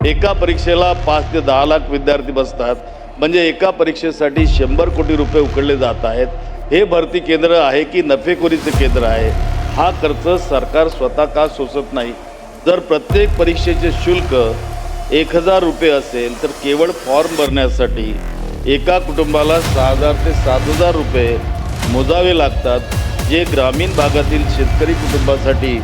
एका परीक्षेला 5 ते 10 लाख विद्यार्थी बसतात, म्हणजे एका परीक्षेसाठी 100 कोटी रुपये उकळले जात आहेत. हे भरती केंद्र आहे की नफेखोरीचे केंद्र आहे? हा खर्च सरकार स्वतः का सोसत नाही? जर प्रत्येक परीक्षेचे शुल्क 1000 रुपये असेल तर केवळ फॉर्म भरण्यासाठी एका कुटुंबाला 6000 ते 7000 रुपये मोजावे लागतात, जे ग्रामीण भागातील शेतकरी कुटुंबासाठी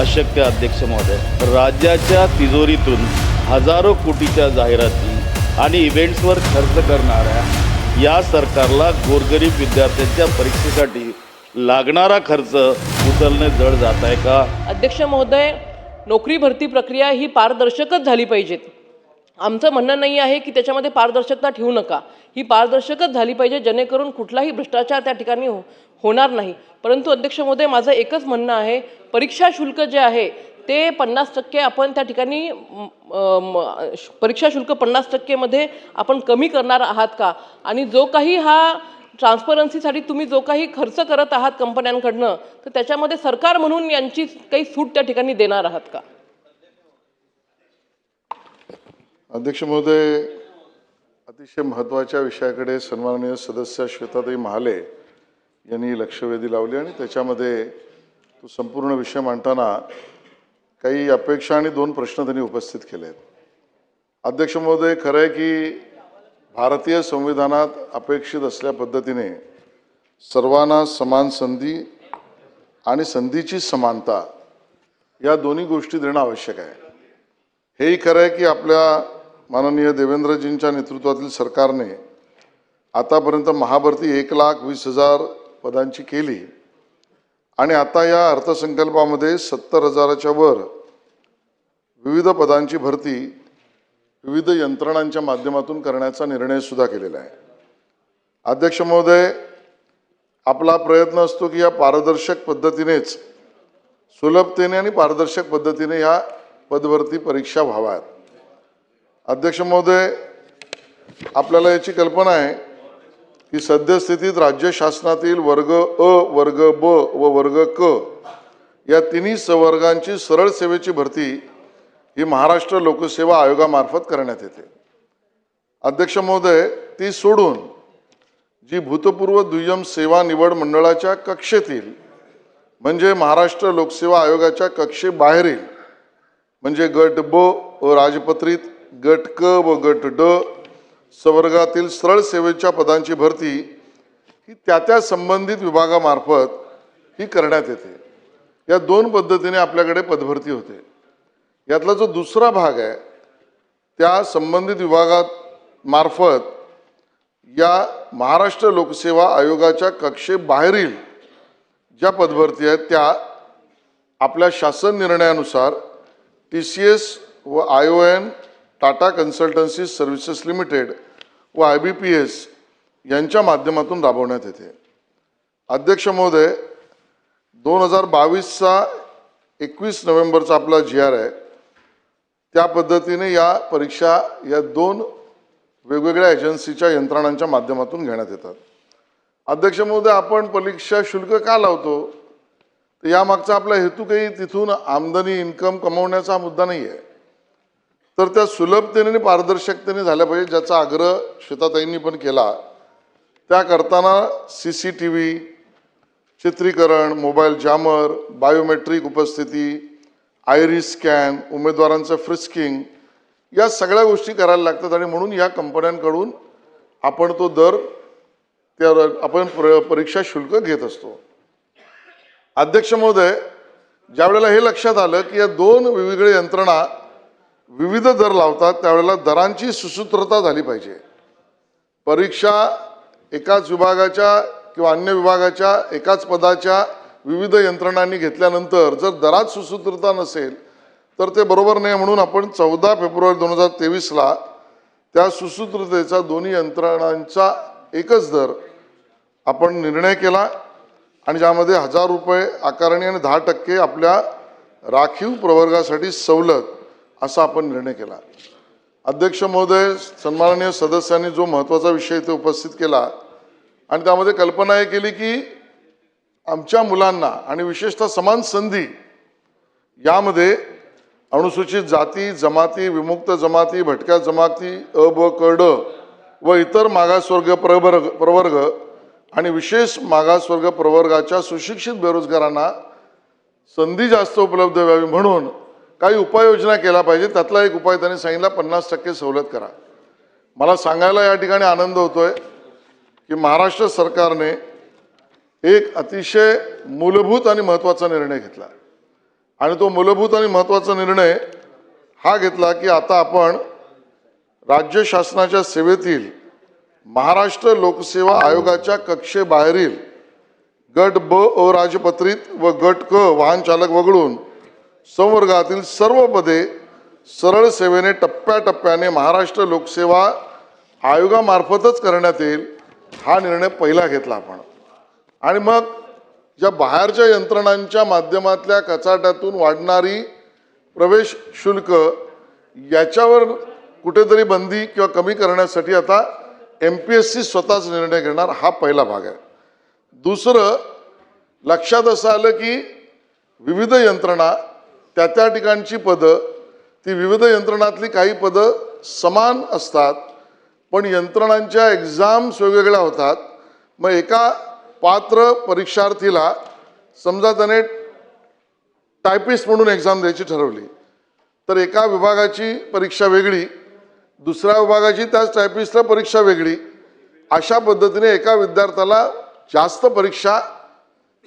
अशक्य. अध्यक्ष महोदय, राज्याच्या तिजोरीतून हजारो कोटीच्या जाहिराती आणि इव्हेंट्सवर खर्च करणाऱ्या या सरकारला गोरगरीब विद्यार्थ्यांच्या परीक्षेसाठी लागणारा खर्च उचलणे जड जात आहे का? अध्यक्ष महोदय, नोकरी भरती प्रक्रिया ही पारदर्शकच झाली पाहिजेत. आमचं म्हणणं नाही आहे की त्याच्यामध्ये पारदर्शकता ठेवू नका. ही पारदर्शकच झाली पाहिजे, जेणेकरून कुठलाही भ्रष्टाचार त्या ठिकाणी होणार नाही. परंतु अध्यक्ष महोदय, माझं एकच म्हणणं आहे, परीक्षा शुल्क जे आहे ते 50% आपण त्या ठिकाणी परीक्षा शुल्क 50% मध्ये आपण कमी करणार आहात का? आणि जो काही हा ट्रान्सपरन्सीसाठी तुम्ही जो काही खर्च करत आहात कंपन्यांकडनं, तर त्याच्यामध्ये सरकार म्हणून यांची काही सूट त्या ठिकाणी देणार आहात का? अध्यक्ष महोदय, अतिशय महत्त्वाच्या विषयाकडे सन्माननीय सदस्य श्वेताताई महाले यांनी लक्षवेधी लावली आणि त्याच्यामध्ये तो संपूर्ण विषय मांडताना काही अपेक्षा आणि 2 प्रश्न त्यांनी उपस्थित केले आहेत. अध्यक्ष महोदय, खरं आहे की भारतीय संविधानात अपेक्षित असल्या पद्धतीने सर्वांना समान संधी आणि संधीची समानता या दोन्ही गोष्टी देणं आवश्यक आहे. हेही खरं आहे की आपल्या माननीय देवेंद्रजींच्या नेतृत्वातील सरकारने आतापर्यंत महाभरती 1,20,000 पदांची केली आणि आता या अर्थसंकल्पामध्ये 70,000च्या वर विविध पदांची भरती विविध यंत्रणांच्या माध्यमातून करण्याचा निर्णय सुद्धा केलेला आहे. अध्यक्ष महोदय, आपला प्रयत्न असतो की या पारदर्शक पद्धतीनेच, सुलभतेने आणि पारदर्शक पद्धतीने ह्या पदभरती परीक्षा व्हाव्यात. अध्यक्ष महोदय, आपल्याला याची कल्पना आहे की सद्यस्थितीत राज्य शासनातील वर्ग अ, वर्ग ब व वर्ग क या तिन्ही संवर्गांची सरळ सेवेची भरती ही महाराष्ट्र लोकसेवा आयोगामार्फत करण्यात येते. अध्यक्ष महोदय, ती सोडून जी भूतपूर्व दुय्यम सेवा निवड मंडळाच्या कक्षेतील म्हणजे महाराष्ट्र लोकसेवा आयोगाच्या कक्षेबाहेरील म्हणजे गट ब व राजपत्रित, गट क व गट ड संवर्गातील सरळ सेवेच्या पदांची भरती ही त्या संबंधित विभागामार्फत ही करण्यात येते. या 2 पद्धतीने आपल्याकडे पदभरती होते. यातला जो दुसरा भाग आहे त्या संबंधित विभागात मार्फत या महाराष्ट्र लोकसेवा आयोगाच्या कक्षेबाहेरील ज्या पदभरती आहेत त्या आपल्या शासन निर्णयानुसार TCS व ION, Tata consultancy services limited व IBPS यांच्या माध्यमातून राबवण्यात येते. अध्यक्ष महोदय, 2022चा 21 नोव्हेंबरचा आपला GR आहे. त्या पद्धतीने या परीक्षा या 2 वेगवेगळ्या एजन्सीच्या यंत्रणांच्या माध्यमातून घेण्यात येतात. अध्यक्ष महोदय, आपण परीक्षा शुल्क का लावतो? तर यामागचा आपला हेतू काही तिथून आमदनी इन्कम कमवण्याचा मुद्दा नाही आहे, तर त्या सुलभतेने आणि पारदर्शकतेने झाल्या पाहिजे, ज्याचा आग्रह श्वेताताईंनी पण केला. त्या करताना CCTV, चित्रीकरण, मोबाईल जामर, बायोमेट्रिक उपस्थिती, आयरिस स्कॅन, उमेदवारांचं फ्रिस्किंग या सगळ्या गोष्टी करायला लागतात आणि म्हणून या कंपन्यांकडून आपण तो दर त्या आपण परीक्षा शुल्क घेत असतो. अध्यक्ष महोदय, ज्यावेळेला हे लक्षात आलं की या 2 वेगवेगळ्या यंत्रणा विविध दर लावतात, त्यावेळेला दरांची सुसूत्रता झाली पाहिजे. परीक्षा एकाच विभागाच्या किंवा अन्य विभागाच्या एकाच पदाच्या विविध यंत्रणांनी घेतल्यानंतर जर दरात सुसूत्रता नसेल तर ते बरोबर नाही. म्हणून आपण 14 फेब्रुवारी 2023ला त्या सुसूत्रतेचा दोन्ही यंत्रणांचा एकच दर आपण निर्णय केला आणि ज्यामध्ये 1000 रुपये आकारणी आणि 10% आपल्या राखीव प्रवर्गासाठी सवलत असा आपण निर्णय केला. अध्यक्ष महोदय, सन्माननीय सदस्यांनी जो महत्त्वाचा विषय इथे उपस्थित केला आणि त्यामध्ये कल्पना हे केली की आमच्या मुलांना आणि विशेषतः समान संधी यामध्ये अनुसूचित जाती, जमाती, विमुक्त जमाती, भटक्या जमाती, अ, ब, क, ड व इतर मागासवर्ग प्रवर्ग आणि विशेष मागासवर्ग प्रवर्गाच्या सुशिक्षित बेरोजगारांना संधी जास्त उपलब्ध व्हावी म्हणून काही उपाययोजना केल्या पाहिजे. त्यातला एक उपाय त्यांनी सांगितला, 50% सवलत करा. मला सांगायला या ठिकाणी आनंद होतोय की महाराष्ट्र सरकारने एक अतिशय मूलभूत आणि महत्त्वाचा निर्णय घेतला आणि तो मूलभूत आणि महत्त्वाचा निर्णय हा घेतला की आता आपण राज्य शासनाच्या सेवेतील महाराष्ट्र लोकसेवा आयोगाच्या कक्षेबाहेरील गट ब अराजपत्रित व गट क वाहन चालक वगळून संवर्गातील सर्व पदे सरळ सेवेने टप्प्याटप्प्याने महाराष्ट्र लोकसेवा आयोगामार्फतच करण्यात येईल. हा निर्णय पहिला घेतला आपण. आणि मग ज्या बाहेरच्या यंत्रणांच्या माध्यमातल्या कचाट्यातून वाढणारी प्रवेश शुल्क याच्यावर कुठेतरी बंदी किंवा कमी करण्यासाठी आता MPSC स्वतःच निर्णय घेणार. हा पहिला भाग आहे. दुसरं लक्षात असं आलं की विविध यंत्रणा त्या ठिकाणची पदं, ती विविध यंत्रणातली काही पदं समान असतात पण यंत्रणांच्या एक्झाम्स वेगवेगळ्या होतात. मग एका पात्र परीक्षार्थीला समजा त्याने टायपिस्ट म्हणून एक्झाम द्यायची ठरवली तर एका विभागाची परीक्षा वेगळी, दुसऱ्या विभागाची त्याच टायपिस्टला परीक्षा वेगळी. अशा पद्धतीने एका विद्यार्थ्याला जास्त परीक्षा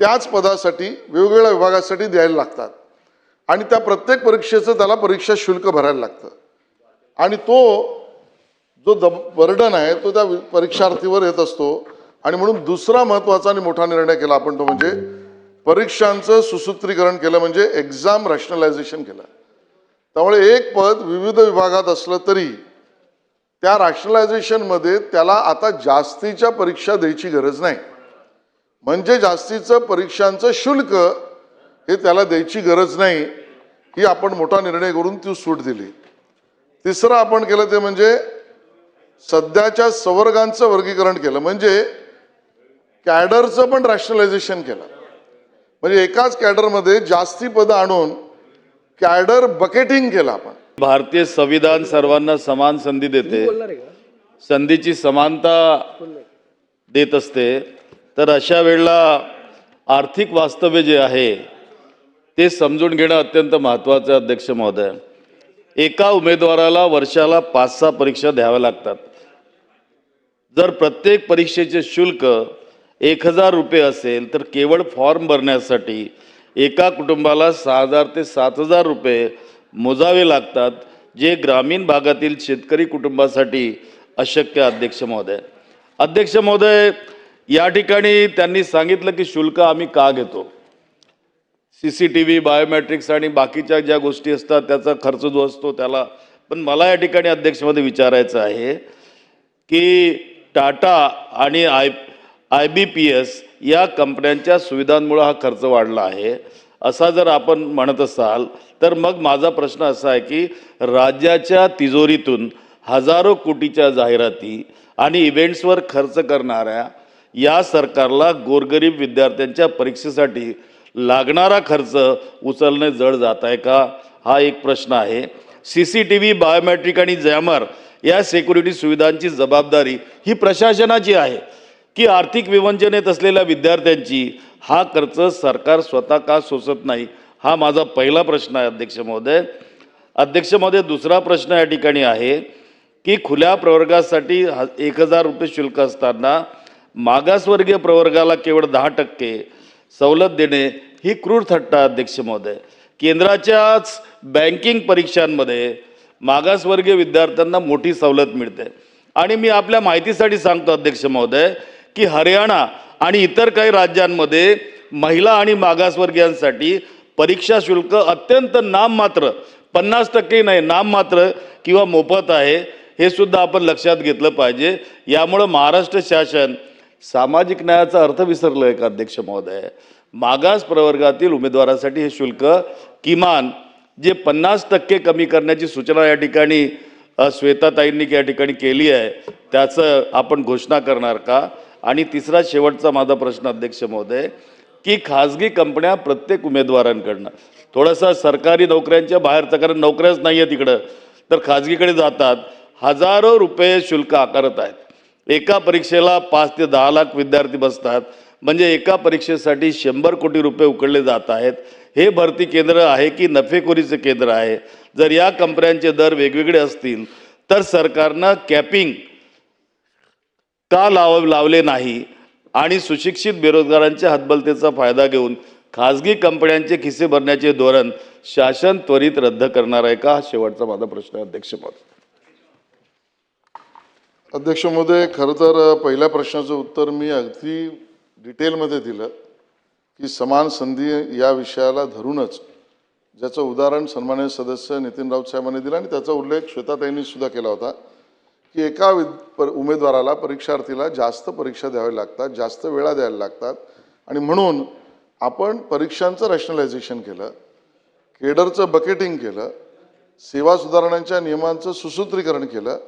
त्याच पदासाठी वेगवेगळ्या विभागासाठी द्यायला लागतात आणि त्या प्रत्येक परीक्षेचं त्याला परीक्षा शुल्क भरायला लागतं आणि तो जो बर्डन आहे तो त्या परीक्षार्थीवर येत असतो. आणि म्हणून दुसरा महत्त्वाचा आणि मोठा निर्णय केला आपण तो म्हणजे परीक्षांचं सुसूत्रीकरण केलं, म्हणजे एक्झाम रॅशनलायझेशन केलं. त्यामुळे एक पद विविध विभागात असलं तरी त्या रॅशनलायझेशनमध्ये त्याला आता जास्तीच्या परीक्षा द्यायची गरज नाही, म्हणजे जास्तीचं परीक्षांचं शुल्क हे त्याला द्यायची गरज नाही. ही आपण मोठा निर्णय करून ती सूट दिली. तिसरं आपण केलं ते म्हणजे सध्याच्या संवर्गांचं वर्गीकरण केलं, म्हणजे कॅडरचं पण रॅशनलायझेशन केलं. म्हणजे एकाच कॅडरमध्ये जास्ती पदं आणून कॅडर बकेटिंग केलं आपण. भारतीय संविधान सर्वांना समान संधी देते, संधीची समानता देत असते. तर अशा वेळेला आर्थिक वास्तव्य जे आहे ते समजून घेणं अत्यंत महत्त्वाचं आहे. अध्यक्ष महोदय, एका उमेदवाराला वर्षाला 5-6 परीक्षा द्याव्या लागतात. जर प्रत्येक परीक्षेचे शुल्क 1000 रुपये असेल तर केवळ फॉर्म भरण्यासाठी एका कुटुंबाला 6000 ते 7000 रुपये मोजावे लागतात, जे ग्रामीण भागातील शेतकरी कुटुंबासाठी अशक्य. अध्यक्ष महोदय, अध्यक्ष महोदय, या ठिकाणी त्यांनी सांगितलं की शुल्क आम्ही का घेतो. CCTV, बायोमेट्रिक्स आणि बाकीच्या ज्या गोष्टी असतात त्याचा खर्च जो असतो त्याला. पण मला या ठिकाणी अध्यक्ष महोदय विचारायचं आहे की टाटा आणि IBPS या कंपन्यांच्या सुविधांमुळे हा खर्च वाढला आहे असा जर आपण म्हणत असाल तर मग माझा प्रश्न असा आहे की राज्याच्या तिजोरीतून हजारो कोटीच्या जाहिराती आणि इव्हेंट्सवर खर्च करणाऱ्या या सरकारला गोरगरीब विद्यार्थ्यांच्या परीक्षेसाठी लागणारा खर्च उचलणे जड जात आहे का, हा एक प्रश्न आहे. CCTV, बायोमेट्रिक आणि जॅमर या सिक्युरिटी सुविधांची जबाबदारी ही प्रशासनाची आहे की आर्थिक विवंचनेत असलेल्या विद्यार्थ्यांची हा खर्च सरकार स्वतः का सोसत नाही, हा माझा पहिला प्रश्न आहे. अध्यक्ष महोदय, दुसरा प्रश्न या ठिकाणी आहे की खुल्या प्रवर्गासाठी 1000 रुपये शुल्क असताना मागासवर्गीय प्रवर्गाला केवळ 10% सवलत देणे ही क्रूर थट्टा. अध्यक्ष महोदय, केंद्राच्याच बँकिंग परीक्षांमध्ये मागासवर्गीय विद्यार्थ्यांना मोठी सवलत मिळते आणि मी आपल्या माहितीसाठी सांगतो अध्यक्ष महोदय की हरियाणा आणि इतर काही राज्यांमध्ये महिला आणि मागासवर्गीयांसाठी परीक्षा शुल्क अत्यंत नाममात्र 50% नाही, नाममात्र किंवा मोफत आहे. हे सुद्धा आपण लक्षात घेतलं पाहिजे. यामुळं महाराष्ट्र शासन सामाजिक न्यायाचा अर्थ विसरलं आहे का अध्यक्ष महोदय. मागास प्रवर्गातील उमेदवारासाठी हे शुल्क किमान जे 50% कमी करण्याची सूचना या ठिकाणी श्वेताताईंनी या ठिकाणी केली आहे त्याचं आपण घोषणा करणार का. आणि तिसरा शेवटचा माझा प्रश्न अध्यक्ष महोदय की खाजगी कंपन्या प्रत्येक उमेदवारांकडनं थोडासा सरकारी नोकऱ्यांच्या बाहेरचा, कारण नोकऱ्याच नाही आहे तिकडं, तर खाजगीकडे जातात, हजारो रुपये शुल्क आकारत आहेत। एका परीक्षेला 5 ते 10 लाख विद्यार्थी बसतात, म्हणजे एका परीक्षेसाठी 100 कोटी रुपये उकळले जात आहेत। हे भरती केंद्र आहे की नफेखोरीचे केंद्र आहे? जर या कंपन्यांचे दर वेगवेगळे असतील तर सरकारनं कॅपिंग का लावले नाही आणि सुशिक्षित बेरोजगारांच्या हतबलतेचा फायदा घेऊन खाजगी कंपन्यांचे खिसे भरण्याचे धोरण शासन त्वरित रद्द करणार आहे का? हा शेवटचा माझा प्रश्न आहे अध्यक्ष महोदय। अध्यक्ष महोदय, खरं तर पहिल्या प्रश्नाचं उत्तर मी अगदी डिटेलमध्ये दिलं की समान संधी या विषयाला धरूनच, ज्याचं उदाहरण सन्माननीय सदस्य नितीन राऊत साहेबांनी दिलं आणि त्याचा उल्लेख श्वेताताईंनी सुद्धा केला होता की एका उमेदवाराला, परीक्षार्थीला जास्त परीक्षा द्याव्या लागतात, जास्त वेळा द्यायला लागतात आणि म्हणून आपण परीक्षांचं रॅशनलायझेशन केलं, केडरचं बकेटिंग केलं, सेवा सुधारणांच्या नियमांचं सुसूत्रीकरण केलं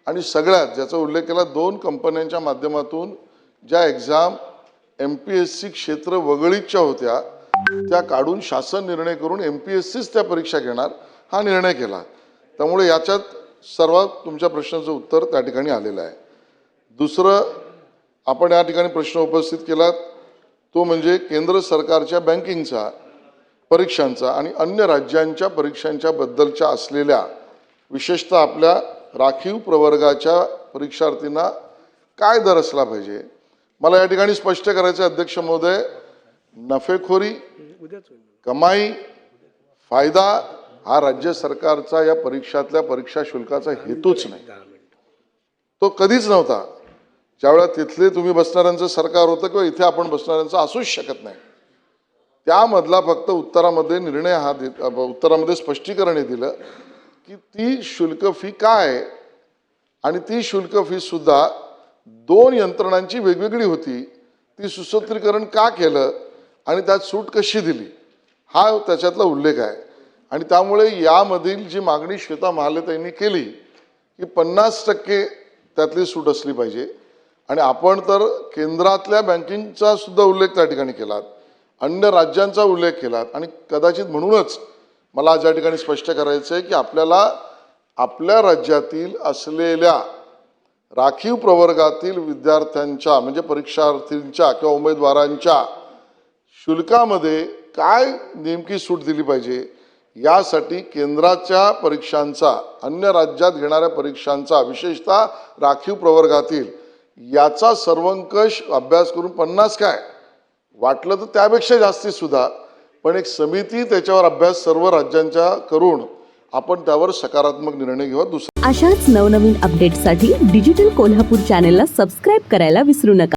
आणि सगळ्यात ज्याचा उल्लेख केला 2 कंपन्यांच्या माध्यमातून ज्या एक्झाम MPSC क्षेत्र वगळीच्या होत्या त्या काढून शासन निर्णय करून MPSCच त्या परीक्षा घेणार हा निर्णय केला। त्यामुळे याच्यात सर्वात तुमच्या प्रश्नाचं उत्तर त्या ठिकाणी आलेलं आहे। दुसरं आपण या ठिकाणी प्रश्न उपस्थित केला तो म्हणजे केंद्र सरकारच्या बँकिंगचा, परीक्षांचा आणि अन्य राज्यांच्या परीक्षांच्या बद्दलच्या असलेल्या, विशेषतः आपल्या राखीव प्रवर्गाच्या परीक्षार्थींना काय दर असला पाहिजे? मला या ठिकाणी स्पष्ट करायचं आहे अध्यक्ष महोदय, नफेखोरी, कमाई, फायदा हा राज्य सरकारचा या परीक्षातल्या परीक्षा शुल्काचा हेतूच नाही, तो कधीच नव्हता। ज्यावेळेला तिथले तुम्ही बसणाऱ्यांचं सरकार होतं किंवा इथे आपण बसणाऱ्यांचं असूच शकत नाही, त्यामधला फक्त उत्तरामध्ये निर्णय हा उत्तरामध्ये स्पष्टीकरण हे दिलं की ती शुल्क फी काय आणि ती शुल्क फी सुद्धा 2 यंत्रणांची वेगवेगळी होती, ती सुसूत्रीकरण का केलं आणि त्यात सूट कशी दिली हा त्याच्यातला उल्लेख आहे। आणि त्यामुळे यामधील जी मागणी श्वेता महालेताईंनी केली की 50% त्यातली सूट असली पाहिजे आणि आपण तर केंद्रातल्या बँकिंगचा सुद्धा उल्लेख त्या ठिकाणी केलात, अन्य राज्यांचा उल्लेख केलात आणि कदाचित म्हणूनच मला आज या ठिकाणी स्पष्ट करायचं आहे की आपल्याला आपल्या राज्यातील असलेल्या राखीव प्रवर्गातील विद्यार्थ्यांच्या म्हणजे परीक्षार्थींच्या किंवा उमेदवारांच्या शुल्कामध्ये काय नेमकी सूट दिली पाहिजे यासाठी केंद्राच्या परीक्षांचा, अन्य राज्यात घेणाऱ्या परीक्षांचा, विशेषतः राखीव प्रवर्गातील याचा सर्वंकष अभ्यास करून 50 काय वाटलं तर त्यापेक्षा जास्ती सुद्धा, पण एक समिती त्याच्यावर अभ्यास सर्व राज्यांच्या करून आपण त्यावर सकारात्मक निर्णय घेऊ। अशाच नवनवीन अपडेट्ससाठी डिजिटल कोल्हापूर चॅनेलला सबस्क्राईब करायला विसरू नका।